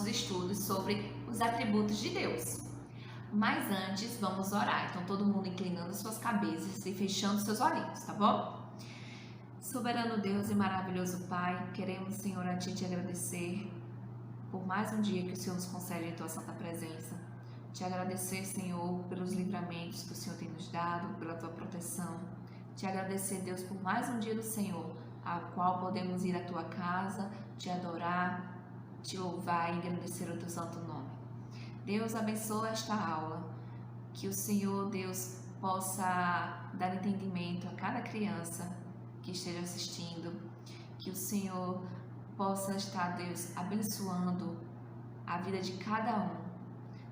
nossos estudos sobre os atributos de Deus. Mas antes, vamos orar. Então, todo mundo inclinando suas cabeças e fechando seus olhinhos, tá bom? Soberano Deus e maravilhoso Pai, queremos, Senhor, a Ti te agradecer por mais um dia que o Senhor nos concede em Tua santa presença. Te agradecer, Senhor, pelos livramentos que o Senhor tem nos dado, pela Tua proteção. Te agradecer, Deus, por mais um dia do Senhor, ao qual podemos ir à Tua casa, Te adorar, Te louvar e engrandecer o Teu santo nome. Deus, abençoa esta aula, que o Senhor, Deus, possa dar entendimento a cada criança que esteja assistindo, que o Senhor possa estar, Deus, abençoando a vida de cada um.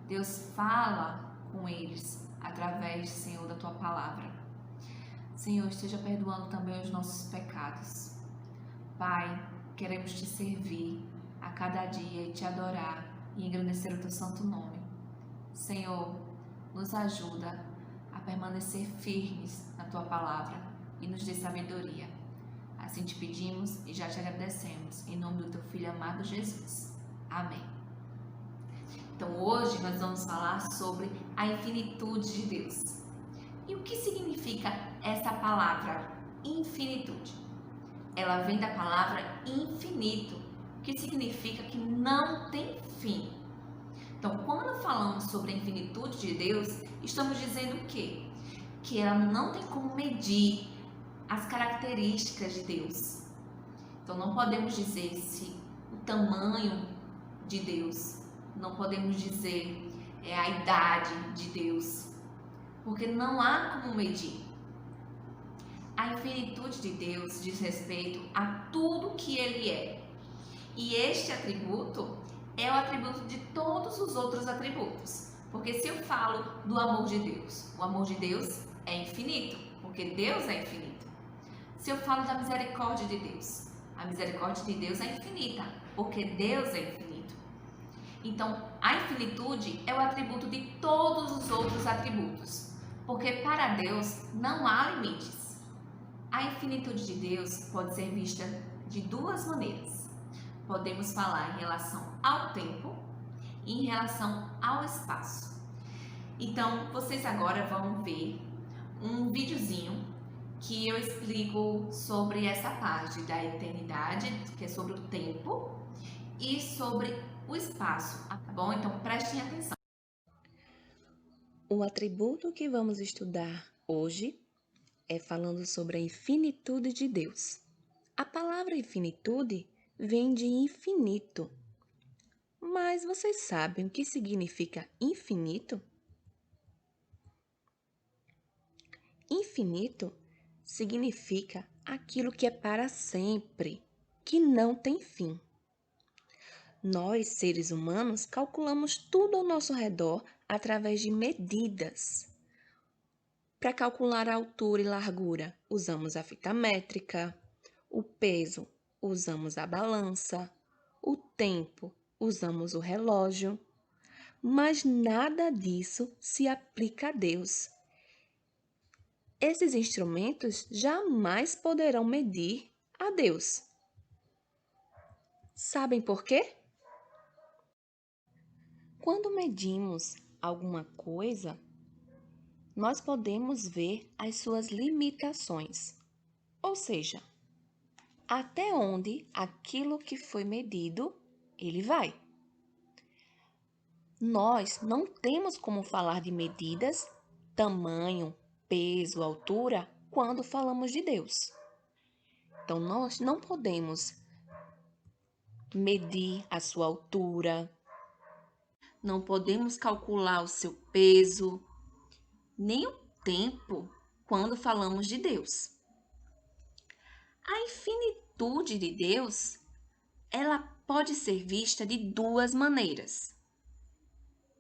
Deus, fala com eles através, Senhor, da Tua palavra. Senhor, esteja perdoando também os nossos pecados. Pai, queremos Te servir a cada dia e Te adorar e engrandecer o Teu santo nome. Senhor, nos ajuda a permanecer firmes na Tua palavra e nos dê sabedoria. Assim te pedimos e já te agradecemos, em nome do Teu Filho amado Jesus. Amém. Então hoje nós vamos falar sobre a infinitude de Deus. E o que significa essa palavra infinitude? Ela vem da palavra infinito, que significa que não tem fim. Então, quando falamos sobre a infinitude de Deus, estamos dizendo o quê? Que ela não tem como medir as características de Deus. Então, não podemos dizer se o tamanho de Deus, não podemos dizer a idade de Deus, porque não há como medir. A infinitude de Deus diz respeito a tudo que Ele é. E este atributo é o atributo de todos os outros atributos. Porque se eu falo do amor de Deus, o amor de Deus é infinito, porque Deus é infinito. Se eu falo da misericórdia de Deus, a misericórdia de Deus é infinita, porque Deus é infinito. Então, a infinitude é o atributo de todos os outros atributos, porque para Deus não há limites. A infinitude de Deus pode ser vista de duas maneiras. Podemos falar em relação ao tempo e em relação ao espaço. Então, vocês agora vão ver um videozinho que eu explico sobre essa parte da eternidade, que é sobre o tempo, e sobre o espaço, tá bom? Então, prestem atenção. O atributo que vamos estudar hoje é falando sobre a infinitude de Deus. A palavra infinitude vem de infinito. Mas vocês sabem o que significa infinito? Infinito significa aquilo que é para sempre, que não tem fim. Nós, seres humanos, calculamos tudo ao nosso redor através de medidas. Para calcular a altura e largura, usamos a fita métrica, o peso, usamos a balança, o tempo, usamos o relógio. Mas nada disso se aplica a Deus. Esses instrumentos jamais poderão medir a Deus. Sabem por quê? Quando medimos alguma coisa, nós podemos ver as suas limitações, ou seja, até onde aquilo que foi medido, ele vai. Nós não temos como falar de medidas, tamanho, peso, altura, quando falamos de Deus. Então, nós não podemos medir a sua altura, não podemos calcular o seu peso, nem o tempo quando falamos de Deus. A infinitude de Deus, ela pode ser vista de duas maneiras.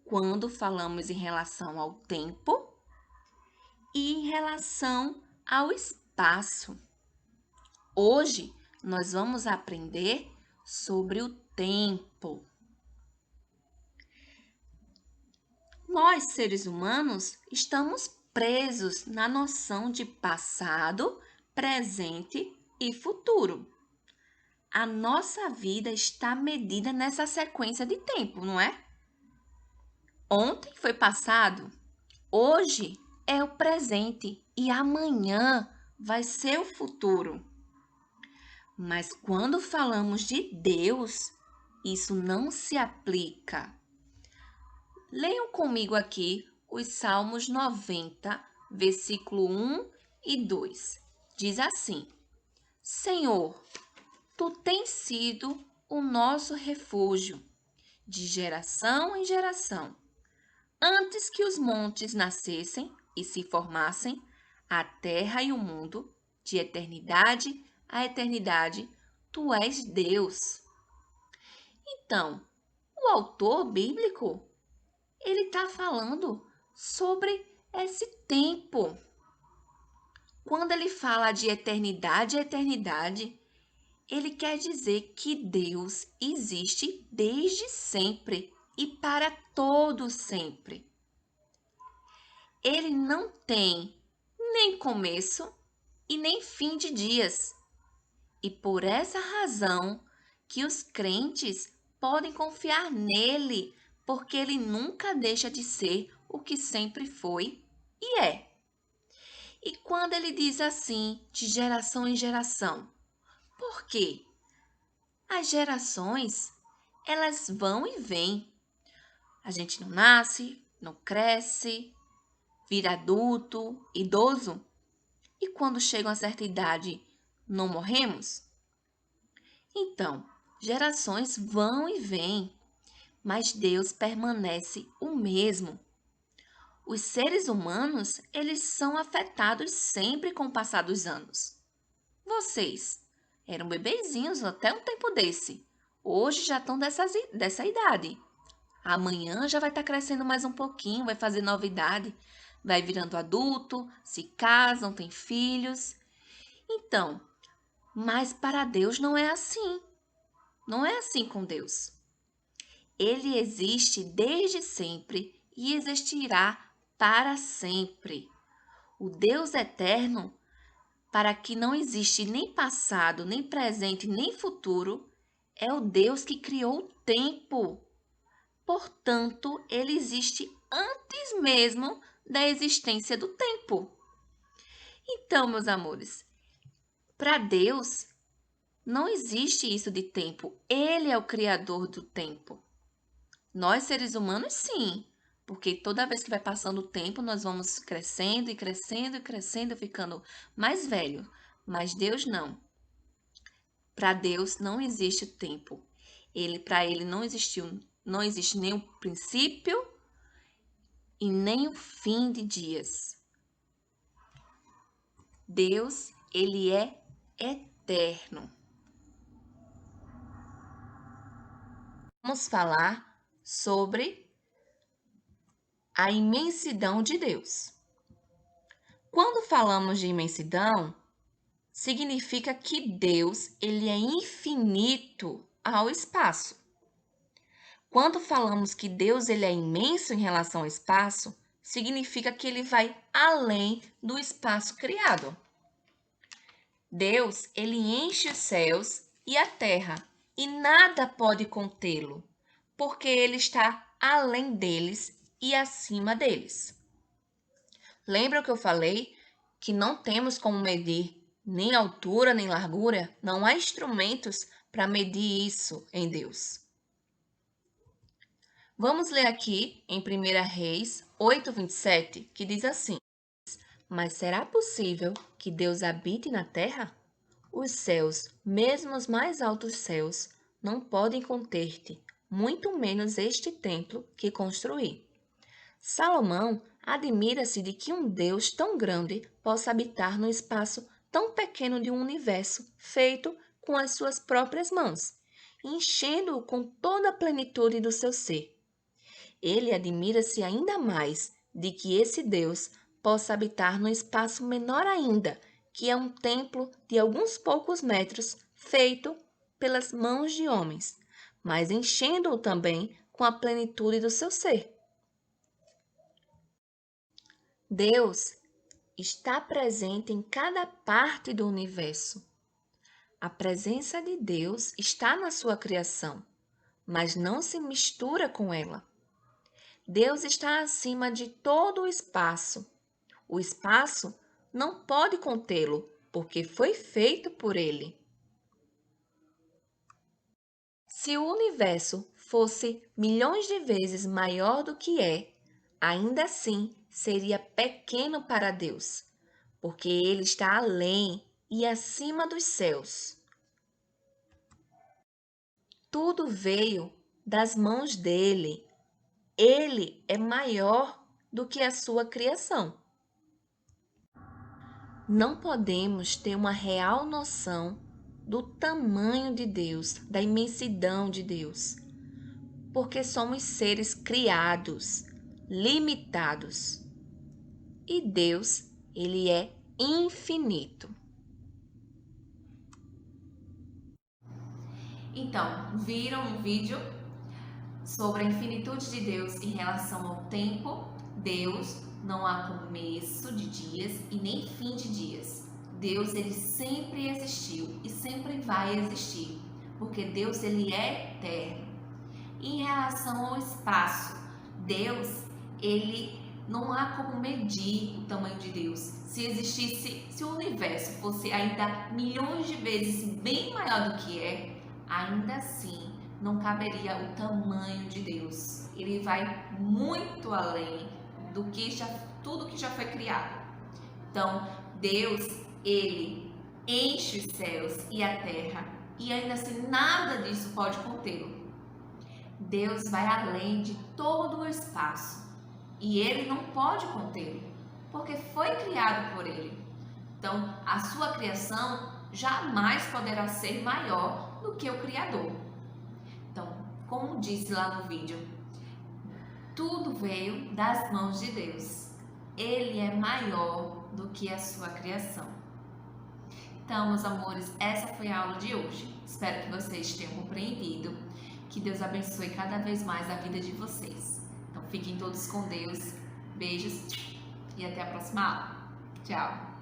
Quando falamos em relação ao tempo e em relação ao espaço. Hoje, nós vamos aprender sobre o tempo. Nós, seres humanos, estamos presos na noção de passado, presente e futuro. a nossa vida está medida nessa sequência de tempo, não é? Ontem foi passado, hoje é o presente e amanhã vai ser o futuro. Mas quando falamos de Deus, isso não se aplica. Leiam comigo aqui os Salmos 90, versículo 1 e 2. Diz assim: Senhor, tu tens sido o nosso refúgio, de geração em geração. Antes que os montes nascessem e se formassem, a terra e o mundo, de eternidade a eternidade, tu és Deus. Então, o autor bíblico, ele está falando sobre esse tempo. Quando ele fala de eternidade a eternidade, ele quer dizer que Deus existe desde sempre e para todo sempre. Ele não tem nem começo e nem fim de dias. E por essa razão que os crentes podem confiar nele, porque ele nunca deixa de ser o que sempre foi e é. E quando ele diz assim, de geração em geração, por quê? As gerações, elas vão e vêm. A gente não nasce, não cresce, vira adulto, idoso, e quando chega a certa idade, não morremos? Então, gerações vão e vêm, mas Deus permanece o mesmo. Os seres humanos, eles são afetados sempre com o passar dos anos. Vocês eram bebezinhos até um tempo desse. Hoje já estão dessa idade. Amanhã já vai estar crescendo mais um pouquinho, vai fazer novidade, vai virando adulto, se casam, têm filhos. Então, mas para Deus não é assim. Não é assim com Deus. Ele existe desde sempre e existirá para sempre. O Deus eterno, para que não existe nem passado, nem presente, nem futuro, é o Deus que criou o tempo. Portanto, ele existe antes mesmo da existência do tempo. Então, meus amores, para Deus não existe isso de tempo. Ele é o criador do tempo. Nós, seres humanos, sim, porque toda vez que vai passando o tempo, nós vamos crescendo e crescendo e crescendo, ficando mais velho. Mas Deus não. Para Deus não existe o tempo. Para ele não existe nem o princípio e nem o fim de dias. Deus, ele é eterno. Vamos falar sobre a imensidão de Deus. Quando falamos de imensidão, significa que Deus, ele é infinito ao espaço. Quando falamos que Deus ele é imenso em relação ao espaço, significa que ele vai além do espaço criado. Deus, ele enche os céus e a terra, e nada pode contê-lo, porque ele está além deles e acima deles. Lembra que eu falei que não temos como medir nem altura nem largura? Não há instrumentos para medir isso em Deus. Vamos ler aqui em 1 Reis 8:27, que diz assim: Mas será possível que Deus habite na terra? Os céus, mesmo os mais altos céus, não podem conter-te, muito menos este templo que construí. Salomão admira-se de que um Deus tão grande possa habitar no espaço tão pequeno de um universo feito com as suas próprias mãos, enchendo-o com toda a plenitude do seu ser. Ele admira-se ainda mais de que esse Deus possa habitar no espaço menor ainda, que é um templo de alguns poucos metros feito pelas mãos de homens, mas enchendo-o também com a plenitude do seu ser. Deus está presente em cada parte do universo. A presença de Deus está na sua criação, mas não se mistura com ela. Deus está acima de todo o espaço. O espaço não pode contê-lo, porque foi feito por ele. Se o universo fosse milhões de vezes maior do que é, ainda assim seria pequeno para Deus, porque ele está além e acima dos céus. Tudo veio das mãos dele. Ele é maior do que a sua criação. Não podemos ter uma real noção do tamanho de Deus, da imensidão de Deus, porque somos seres criados, limitados. E Deus, ele é infinito. Então, viram um vídeo sobre a infinitude de Deus em relação ao tempo? Deus não há começo de dias e nem fim de dias. Deus, ele sempre existiu e sempre vai existir, porque Deus, ele é eterno. Em relação ao espaço, Deus, ele não há como medir o tamanho de Deus. Se o universo fosse ainda milhões de vezes bem maior do que é, ainda assim não caberia o tamanho de Deus. Ele vai muito além do que tudo que já foi criado. Então, Deus, ele enche os céus e a terra e ainda assim nada disso pode contê-lo. Deus vai além de todo o espaço e ele não pode contê-lo, porque foi criado por ele. Então, a sua criação jamais poderá ser maior do que o Criador. Então, como disse lá no vídeo, tudo veio das mãos de Deus. Ele é maior do que a sua criação. Então, meus amores, essa foi a aula de hoje. Espero que vocês tenham compreendido. Que Deus abençoe cada vez mais a vida de vocês. Então, fiquem todos com Deus. Beijos e até a próxima aula. Tchau!